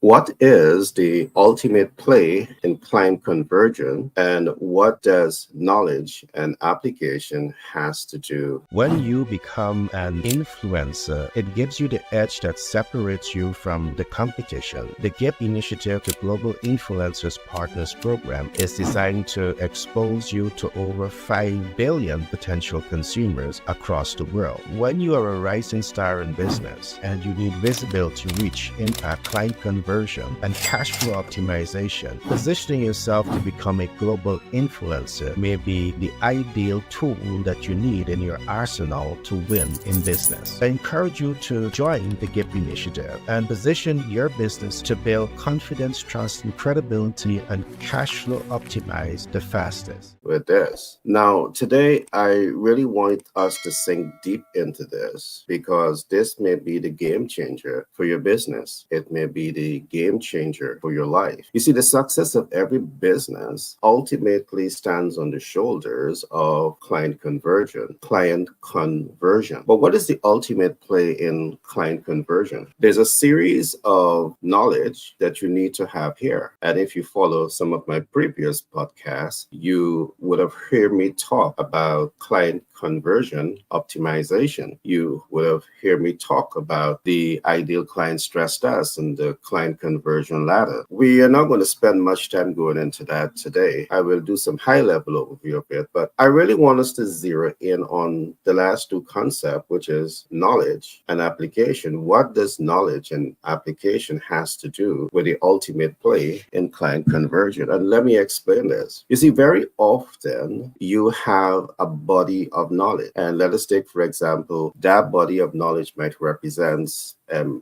What is the ultimate play in client conversion, and what does knowledge and application has to do? When you become an influencer, it gives you the edge that separates you from the competition. The GIP initiative, the Global Influencers Partners Program, is designed to expose you to over 5 billion potential consumers across the world. When you are a rising star in business and you need visibility, reach, impact, client conversion, and cash flow optimization, positioning yourself to become a global influencer may be the ideal tool that you need in your arsenal to win in business. I encourage you to join the GIP initiative and position your business to build confidence, trust, and credibility and cash flow optimize the fastest. With this. Now, today, I really want us to sink deep into this because this may be the game changer for your business. It may be the game changer for your life. You see, the success of every business ultimately stands on the shoulders of client conversion. But what is the ultimate play in client conversion? There's a series of knowledge that you need to have here. And if you follow some of my previous podcasts, you would have heard me talk about client conversion optimization. You would have heard me talk about the ideal client stress test and the client conversion ladder. We are not going to spend much time going into that today. I will do some high-level overview of it, but I really want us to zero in on the last two concepts, which is knowledge and application. What does knowledge and application has to do with the ultimate play in client conversion? And let me explain this. You see, very often you have a body of knowledge. And let us take, for example, that body of knowledge might represent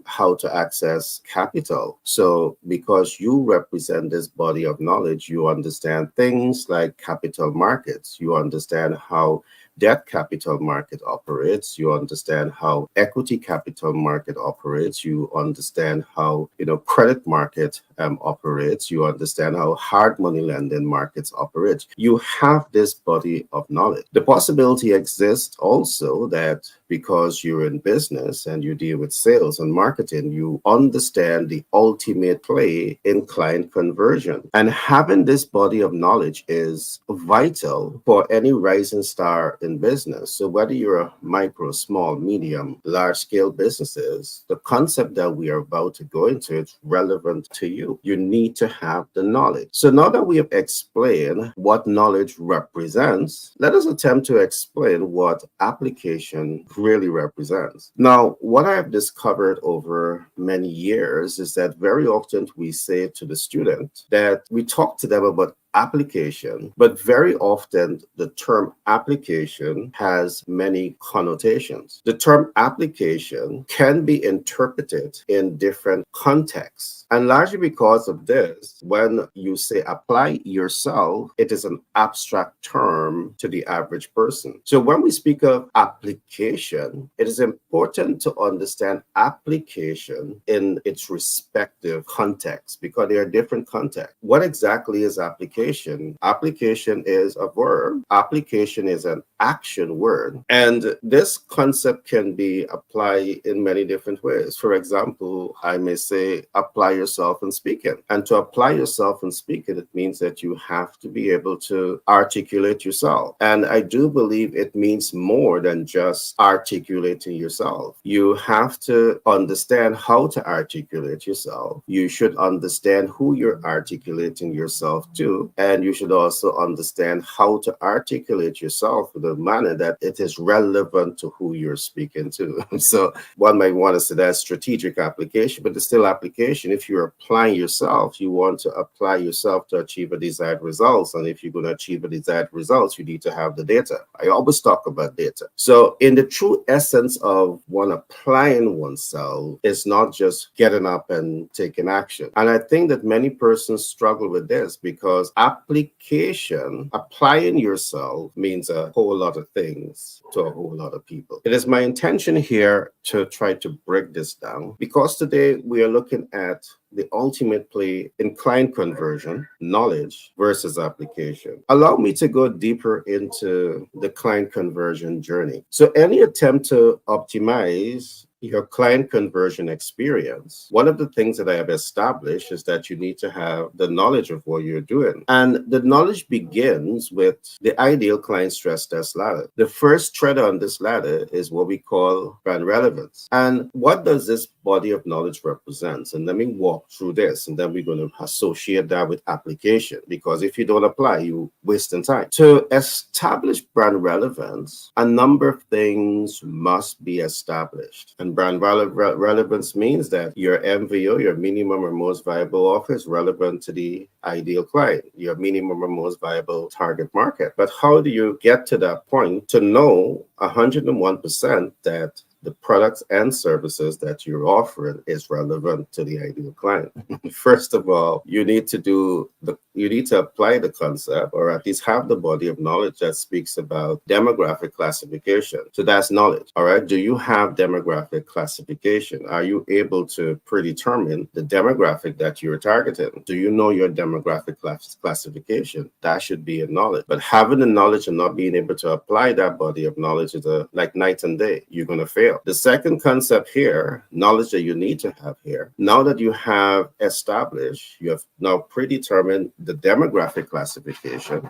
how to access capital. So because you represent this body of knowledge, you understand things like capital markets. You understand how debt capital market operates. You understand how equity capital market operates. You understand how credit market operates. You understand how hard money lending markets operate. You have this body of knowledge. The possibility exists also that because you're in business and you deal with sales and marketing, you understand the ultimate play in client conversion. And having this body of knowledge is vital for any rising star in business. So whether you're a micro, small, medium, large scale businesses, the concept that we are about to go into is relevant to you. You need to have the knowledge. So now that we have explained what knowledge represents, let us attempt to explain what application really represents. Now, what I have discovered over many years is that very often we say to the student that we talk to them about application, but very often the term application has many connotations. The term application can be interpreted in different contexts. And largely because of this, when you say apply yourself, it is an abstract term to the average person. So when we speak of application, it is important to understand application in its respective context because there are different contexts. What exactly is application? Application is a verb. Application is an action word. And this concept can be applied in many different ways. For example, I may say, apply yourself in speaking. And to apply yourself in speaking, it means that you have to be able to articulate yourself. And I do believe it means more than just articulating yourself. You have to understand how to articulate yourself. You should understand who you're articulating yourself to. And you should also understand how to articulate yourself in a manner that it is relevant to who you're speaking to. So one might want to say that's strategic application, but it's still application. If you're applying yourself, you want to apply yourself to achieve a desired results. And if you're going to achieve a desired results, you need to have the data. I always talk about data. So in the true essence of one applying oneself, it's not just getting up and taking action. And I think that many persons struggle with this because application, applying yourself means a whole lot of things to a whole lot of people. It is my intention here to try to break this down because today we are looking at the ultimate play in client conversion, knowledge versus application. Allow me to go deeper into the client conversion journey. So any attempt to optimize your client conversion experience, one of the things that I have established is that you need to have the knowledge of what you're doing. And the knowledge begins with the ideal client stress test ladder. The first thread on this ladder is what we call brand relevance. And what does this body of knowledge represent? And let me walk through this, and then we're going to associate that with application, because if you don't apply, you wasting time. To establish brand relevance, a number of things must be established. And brand relevance means that your MVO, your minimum or most viable offer, is relevant to the ideal client, your minimum or most viable target market. But how do you get to that point to know 101% that the products and services that you're offering is relevant to the ideal client? First of all, you need to apply the concept, or at least have the body of knowledge that speaks about demographic classification. So that's knowledge. All right. Do you have demographic classification? Are you able to predetermine the demographic that you're targeting? Do you know your demographic classification? That should be a knowledge. But having the knowledge and not being able to apply that body of knowledge is like night and day. You're going to fail. The second concept here, knowledge that you need to have here, now that you have established, you have now predetermined the demographic classification.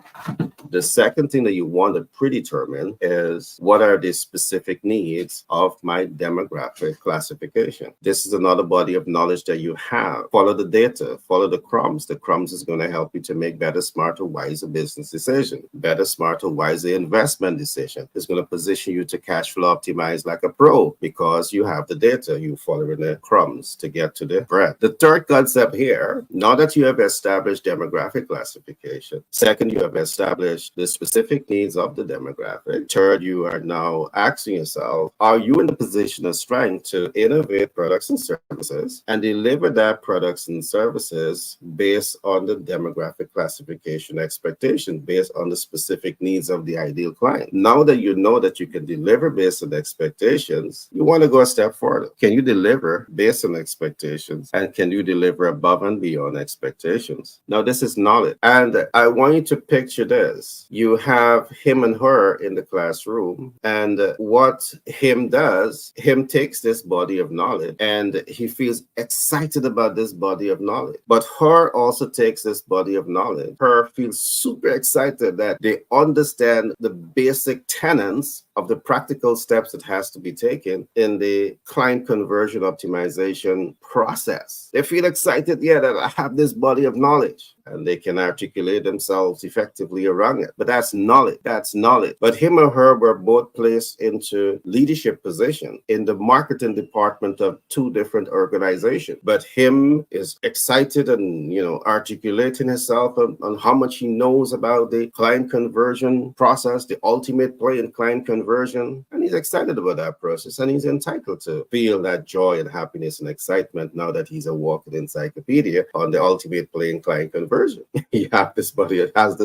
The second thing that you want to predetermine is, what are the specific needs of my demographic classification? This is another body of knowledge that you have. Follow the data, follow the crumbs. The crumbs is going to help you to make better, smarter, wiser business decision, better, smarter, wiser investment decision. It's going to position you to cash flow optimize like a pro, because you have the data. You follow the crumbs to get to the bread. The third concept here, now that you have established demographic classification, second, you have established the specific needs of the demographic. Third, you are now asking yourself, are you in the position of strength to innovate products and services and deliver that products and services based on the demographic classification expectation, based on the specific needs of the ideal client? Now that you know that you can deliver based on expectations, you want to go a step further. Can you deliver based on expectations? And can you deliver above and beyond expectations? Now, this is knowledge. And I want you to picture this. You have him and her in the classroom, and what him does, him takes this body of knowledge and he feels excited about this body of knowledge. But her also takes this body of knowledge. Her feels super excited that they understand the basic tenets of the practical steps that has to be taken in the client conversion optimization process. They feel excited, yeah, that I have this body of knowledge, and they can articulate themselves effectively around it. But that's knowledge. That's knowledge. But him or her were both placed into leadership position in the marketing department of two different organizations. But him is excited and, articulating himself on how much he knows about the client conversion process, the ultimate play in client conversion. And he's excited about that process, and he's entitled to feel that joy and happiness and excitement now that he's a walking encyclopedia on the ultimate play in client conversion. He has this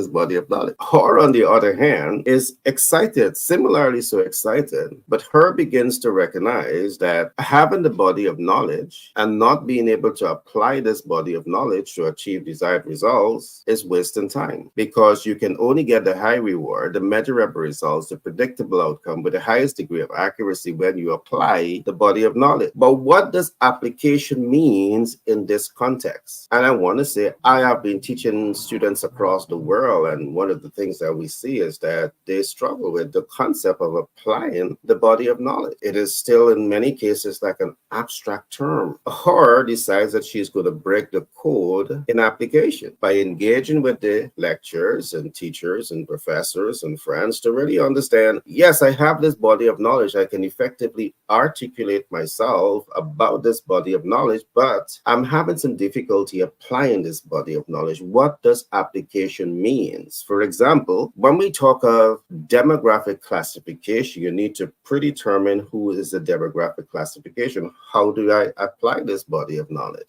body of knowledge. Her, on the other hand, is excited, similarly so excited, but her begins to recognize that having the body of knowledge and not being able to apply this body of knowledge to achieve desired results is wasting time, because you can only get the high reward, the measurable results, the predictable outcome with the highest degree of accuracy when you apply the body of knowledge. But what does application means in this context? And I want to say, I have been teaching students across the world, and one of the things that we see is that they struggle with the concept of applying the body of knowledge. It is still in many cases like an abstract term. Her decides that she's going to break the code in application by engaging with the lecturers and teachers and professors and friends to really understand, yes, I have this body of knowledge. I can effectively articulate myself about this body of knowledge, but I'm having some difficulty applying this body of knowledge. What does application means? For example, when we talk of demographic classification, you need to predetermine who is the demographic classification. How do I apply this body of knowledge?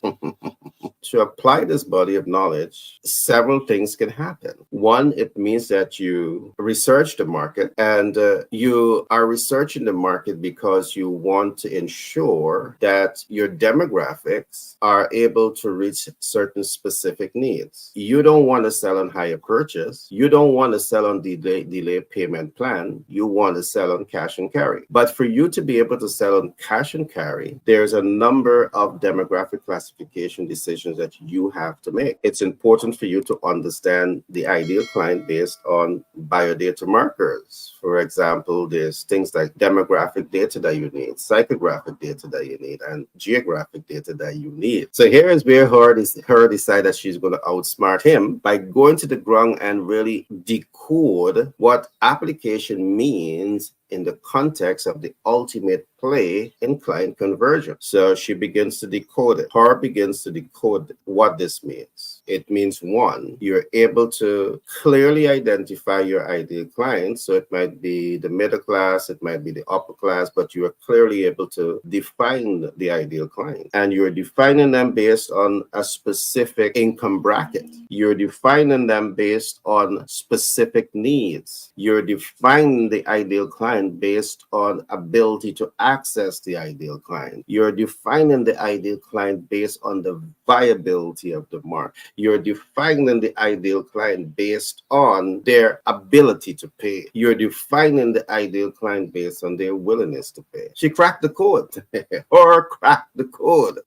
To apply this body of knowledge, several things can happen. One, it means that you research the market, and you are researching the market because you want to ensure that your demographics are able to reach certain specific needs. You don't want to sell on higher purchase. You don't want to sell on delay payment plan. You want to sell on cash and carry. But for you to be able to sell on cash and carry, there's a number of demographic classification decisions that you have to make. It's important for you to understand the ideal client based on biodata markers. For example, there's things like demographic data that you need, psychographic data that you need, and geographic data that you need. So here is where her decide that she's going to outsmart him by going to the ground and really decode what application means in the context of the ultimate play in client conversion. So she begins to decode it. Her begins to decode what this means. It means, one, you're able to clearly identify your ideal client. So it might be the middle class, it might be the upper class, but you are clearly able to define the ideal client. And you're defining them based on a specific income bracket. You're defining them based on specific needs. You're defining the ideal client based on ability to access the ideal client. You're defining the ideal client based on the viability of the market. You're defining the ideal client based on their ability to pay. You're defining the ideal client based on their willingness to pay. She cracked the code or cracked the code.